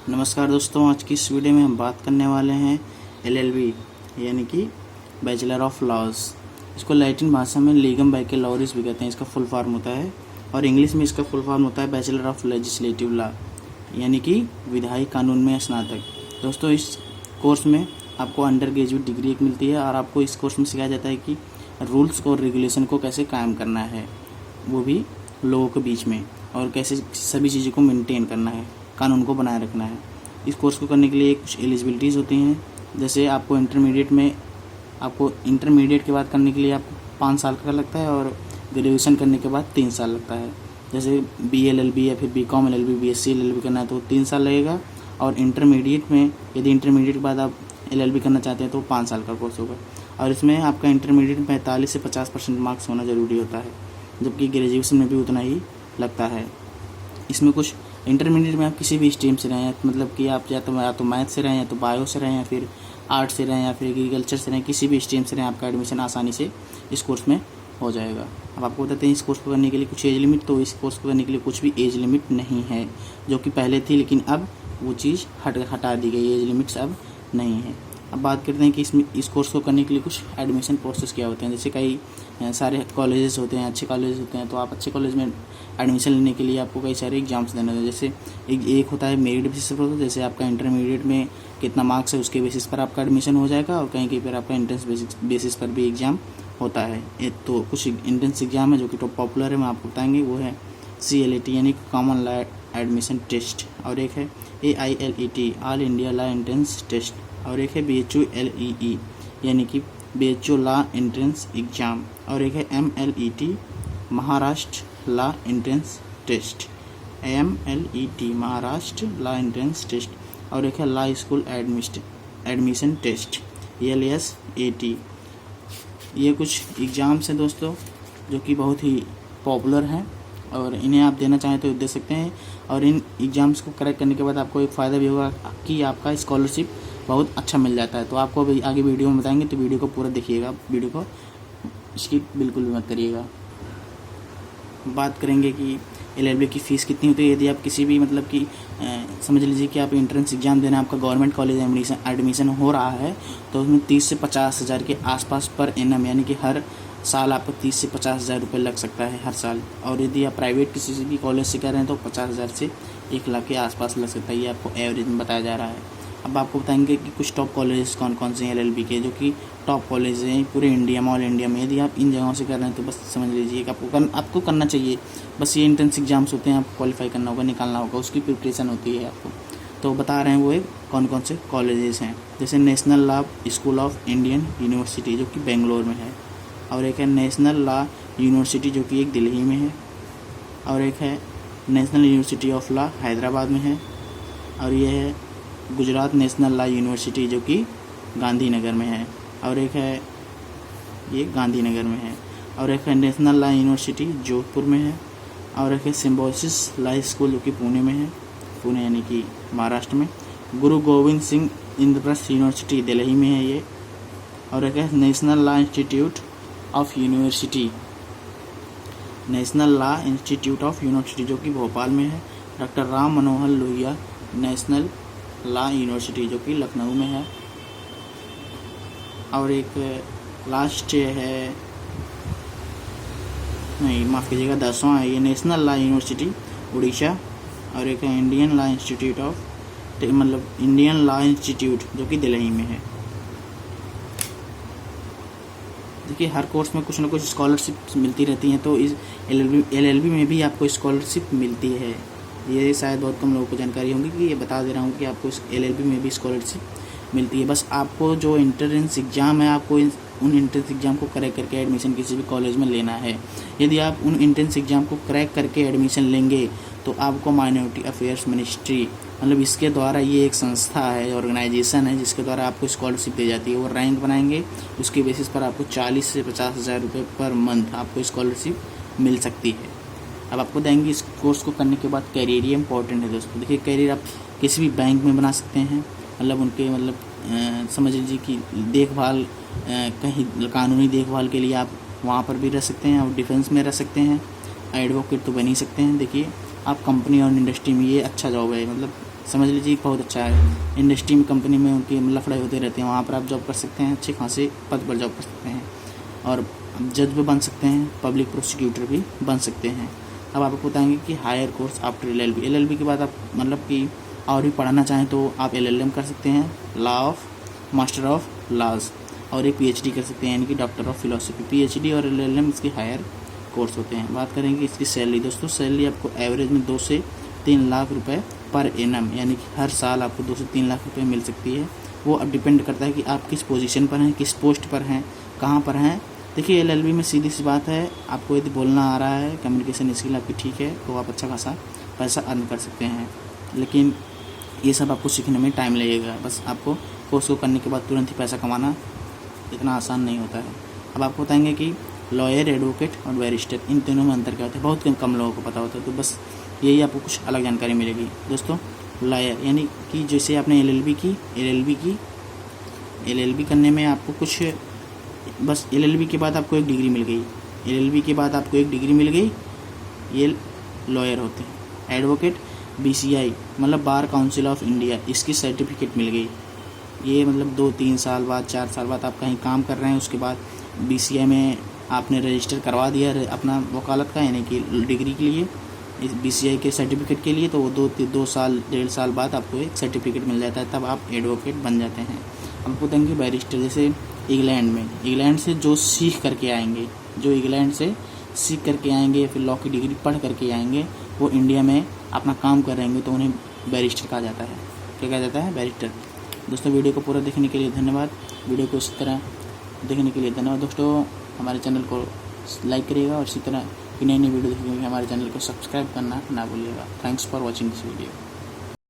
नमस्कार दोस्तों, आज की इस वीडियो में हम बात करने वाले हैं LLB यानी कि बैचलर ऑफ लॉज। इसको लैटिन भाषा में लीगम बैकेलॉरिस भी कहते हैं, इसका फुल फॉर्म होता है। और इंग्लिश में इसका फुल फॉर्म होता है बैचलर ऑफ लेजिस्लेटिव लॉ यानी कि विधायी कानून में स्नातक। दोस्तों, इस कोर्स में आपको अंडर ग्रेजुएट डिग्री एक मिलती है और आपको इस कोर्स में सिखाया जाता है कि रूल्स और रेगुलेशन को कैसे कायम करना है, वो भी लोगों के बीच में, और कैसे सभी चीज़ों को मेंटेन करना है, कानून को बनाए रखना है। इस कोर्स को करने के लिए कुछ एलिजिबिलिटीज़ होती हैं। जैसे आपको इंटरमीडिएट के बाद करने के लिए आपको 5 साल का लगता है और ग्रेजुएशन करने के बाद 3 साल लगता है। जैसे BLLB या फिर BCom LLB BSc LLB करना है तो 3 साल लगेगा। और इंटरमीडिएट में यदि इंटरमीडिएट के बाद आप LLB करना चाहते हैं तो 5 साल का कोर्स होगा। और इसमें आपका इंटरमीडिएट में 45 से 50% मार्क्स होना ज़रूरी होता है, जबकि ग्रेजुएशन में भी उतना ही लगता है। इसमें कुछ इंटरमीडिएट में आप किसी भी स्ट्रीम से रहें, मतलब कि आप या तो मैथ से रहें, या तो बायो से रहें, या फिर आर्ट से रहें, या फिर एग्रीकल्चर से रहें, किसी भी स्ट्रीम से रहें, आपका एडमिशन आसानी से इस कोर्स में हो जाएगा। अब आपको बताते हैं इस कोर्स को करने के लिए कुछ एज लिमिट। तो इस कोर्स को करने के लिए कुछ भी एज लिमिट नहीं है, जो कि पहले थी, लेकिन अब वो चीज़ हटा दी गई। एज लिमिट्स अब नहीं है। अब बात करते हैं कि इस कोर्स को करने के लिए कुछ एडमिशन प्रोसेस क्या होते हैं। जैसे कई सारे कॉलेजेस होते हैं, अच्छे कॉलेज होते हैं, तो आप अच्छे कॉलेज में एडमिशन लेने के लिए आपको कई सारे एग्जाम्स देने होते हैं। जैसे एक होता है मेरिट बेसिस पर होता है, जैसे आपका इंटरमीडिएट में कितना मार्क्स है उसके बेसिस पर आपका एडमिशन हो जाएगा। और कहीं पर आपका एंट्रेंस बेसिस पर भी एग्ज़ाम होता है। तो कुछ एंट्रेंस एग्जाम है जो कि टॉप पॉपुलर है, मैं आपको बताएंगे। वो है CLAT यानी कॉमन लॉ एडमिशन टेस्ट, और एक है AILET all India law entrance test, और एक है BHULEE यानी कि BHU लॉ एंट्रेंस एग्ज़ाम, और एक है MLET Maharashtra law entrance test, MLET Maharashtra law entrance test, और एक है law school admission test LSAT। ये कुछ एग्ज़ाम्स हैं दोस्तों जो कि बहुत ही पॉपुलर हैं, और इन्हें आप देना चाहें तो दे सकते हैं। और इन एग्ज़ाम्स को क्रैक करने के बाद आपको एक फ़ायदा भी होगा कि आपका स्कॉलरशिप बहुत अच्छा मिल जाता है। तो आपको अभी आगे वीडियो में बताएंगे, तो वीडियो को पूरा देखिएगा, वीडियो को स्किप बिल्कुल भी मत करिएगा। बात करेंगे कि LLB की फ़ीस कितनी होती है। यदि आप किसी भी मतलब कि समझ लीजिए कि आप एंट्रेंस एग्ज़ाम देना, आपका गवर्नमेंट कॉलेज एडमिशन हो रहा है, तो उसमें 30 से 50 हज़ार के आसपास पर एनम यानी कि हर साल आपको 30 से 50 हज़ार रुपये लग सकता है हर साल। और यदि आप प्राइवेट किसी भी कॉलेज से कर रहे हैं तो 50 हज़ार से 1 लाख के आसपास लग सकता है। ये आपको एवरेज में बताया जा रहा है। अब आपको बताएंगे कि कुछ टॉप कॉलेज कौन कौन से हैं LLB के, जो कि टॉप कॉलेज हैं पूरे इंडिया में, ऑल इंडिया में। यदि आप इन जगहों से कर रहे हैं तो बस समझ लीजिए कि आपको करना चाहिए। बस ये एंट्रेंस एग्जाम्स होते हैं, आपको क्वालिफाई करना होगा, निकालना होगा, उसकी प्रिपरेशन होती है आपको। तो बता रहे हैं वो कौन कौन से कॉलेजेस हैं। जैसे national law school of Indian university जो कि बेंगलोर में है, और एक है नेशनल लॉ यूनिवर्सिटी जो कि एक दिल्ली में है, और एक है national university of law Hyderabad में है, और ये है गुजरात नेशनल लॉ यूनिवर्सिटी जो कि गांधीनगर में है, और एक है ये गांधीनगर में है, और एक है नेशनल लॉ यूनिवर्सिटी जोधपुर में है, और एक है सिम्बोसिस लॉ स्कूल जो कि पुणे में है, पुणे यानी कि महाराष्ट्र में। गुरु गोविंद सिंह इंद्रप्रस्थ यूनिवर्सिटी दिल्ली में है ये, और एक है national law institute of university, national law institute of university जो कि भोपाल में है। Doctor Ram Manohar Lohia national law university जो कि लखनऊ में है, और एक लास्ट है, नहीं माफ़ कीजिएगा 10वां है ये, नेशनल लॉ यूनिवर्सिटी उड़ीसा, और एक है Indian law institute Indian law institute जो कि दिल्ली में है। देखिए, हर कोर्स में कुछ ना कुछ स्कॉलरशिप मिलती रहती हैं, तो इस LLB में भी आपको स्कॉलरशिप मिलती है। ये शायद बहुत कम लोगों को जानकारी होगी कि ये बता दे रहा हूँ कि आपको इस LLB में भी स्कॉलरशिप मिलती है। बस आपको जो एंट्रेंस एग्ज़ाम है, आपको उन एंट्रेंस एग्ज़ाम को क्रैक करके एडमिशन किसी भी कॉलेज में लेना है। यदि आप उन एंट्रेंस एग्ज़ाम को क्रैक करके एडमिशन लेंगे तो आपको माइनॉरिटी अफेयर्स मिनिस्ट्री, मतलब इसके द्वारा, ये एक संस्था है, ऑर्गेनाइजेशन है, जिसके द्वारा आपको स्कॉलरशिप दी जाती है। वो रैंक बनाएंगे, उसके बेसिस पर आपको 40 से 50 हज़ार रुपये पर मंथ आपको स्कॉलरशिप मिल सकती है। अब आपको देंगे इस कोर्स को करने के बाद कैरियर, ये इंपॉर्टेंट है दोस्तों। देखिए, कैरियर आप किसी भी बैंक में बना सकते हैं, मतलब उनके समझ लीजिए कि देखभाल, कहीं कानूनी देखभाल के लिए आप वहाँ पर भी रह सकते हैं, और डिफेंस में रह सकते हैं, एडवोकेट तो बन ही सकते हैं। देखिए, आप कंपनी और इंडस्ट्री में, ये अच्छा जॉब है, मतलब समझ लीजिए बहुत अच्छा है। इंडस्ट्री में कंपनी में उनकी लफड़े होते रहते हैं, वहाँ पर आप जॉब कर सकते हैं, अच्छे खासे पद पर जॉब कर सकते हैं और जज भी बन सकते हैं, पब्लिक प्रोसिक्यूटर भी बन सकते हैं। अब आपको बताएंगे कि हायर कोर्स आफ्टर एलएलबी के बाद आप मतलब कि और भी पढ़ना चाहें तो आप एलएलएम कर सकते हैं, law of master of laws, और एक पीएचडी कर सकते हैं यानी कि डॉक्टर ऑफ फिलोसफी। पीएचडी और एलएलएम इसके हायर कोर्स होते हैं। बात करेंगे इसकी सैलरी। दोस्तों सैलरी आपको एवरेज में 2 से 3 लाख रुपए पर एनम यानी कि हर साल आपको 2 से 3 लाख रुपए मिल सकती है। वो अब डिपेंड करता है कि आप किस पोजीशन पर हैं, किस पोस्ट पर हैं, कहाँ पर हैं। देखिए एलएलबी में सीधी सी बात है, आपको यदि बोलना आ रहा है, कम्युनिकेशन स्किल आपकी ठीक है तो आप अच्छा खासा पैसा अर्न कर सकते हैं, लेकिन ये सब आपको सीखने में टाइम लगेगा। बस आपको कोर्स को करने के बाद तुरंत ही पैसा कमाना इतना आसान नहीं होता है। अब आपको बताएंगे कि लॉयर, एडवोकेट और बैरिस्टर, इन तीनों में अंतर क्या होता है, बहुत कम लोगों को पता होता है, तो बस यही आपको कुछ अलग जानकारी मिलेगी। दोस्तों लॉयर यानी कि जैसे आपने एलएलबी करने में आपको कुछ बस एलएलबी के बाद आपको एक डिग्री मिल गई, ये लॉयर होते हैं। एडवोकेट बीसीआई मतलब बार काउंसिल ऑफ इंडिया, इसकी सर्टिफिकेट मिल गई। ये मतलब 2-3 साल बाद, 4 साल बाद आप कहीं काम कर रहे हैं, उसके बाद बीसीआई में आपने रजिस्टर करवा दिया अपना वकालत का यानी कि डिग्री के लिए, इस बीसीआई के सर्टिफिकेट के लिए, तो वो 2 साल 1.5 साल बाद आपको एक सर्टिफिकेट मिल जाता है, तब आप एडवोकेट बन जाते हैं। हम बताएंगे बैरिस्टर, जैसे इंग्लैंड से जो सीख करके आएंगे या फिर लॉ की डिग्री पढ़ करके आएंगे, वो इंडिया में अपना काम कर रहे हैं तो उन्हें बैरिस्टर कहा जाता है। क्या कहा जाता है? बैरिस्टर। दोस्तों वीडियो को पूरा देखने के लिए धन्यवाद। वीडियो को इसी तरह देखने के लिए धन्यवाद। दोस्तों हमारे चैनल को लाइक करिएगा और इसी तरह की नई वीडियो देखने के लिए हमारे चैनल को सब्सक्राइब करना ना भूलिएगा। Thanks for watching this video.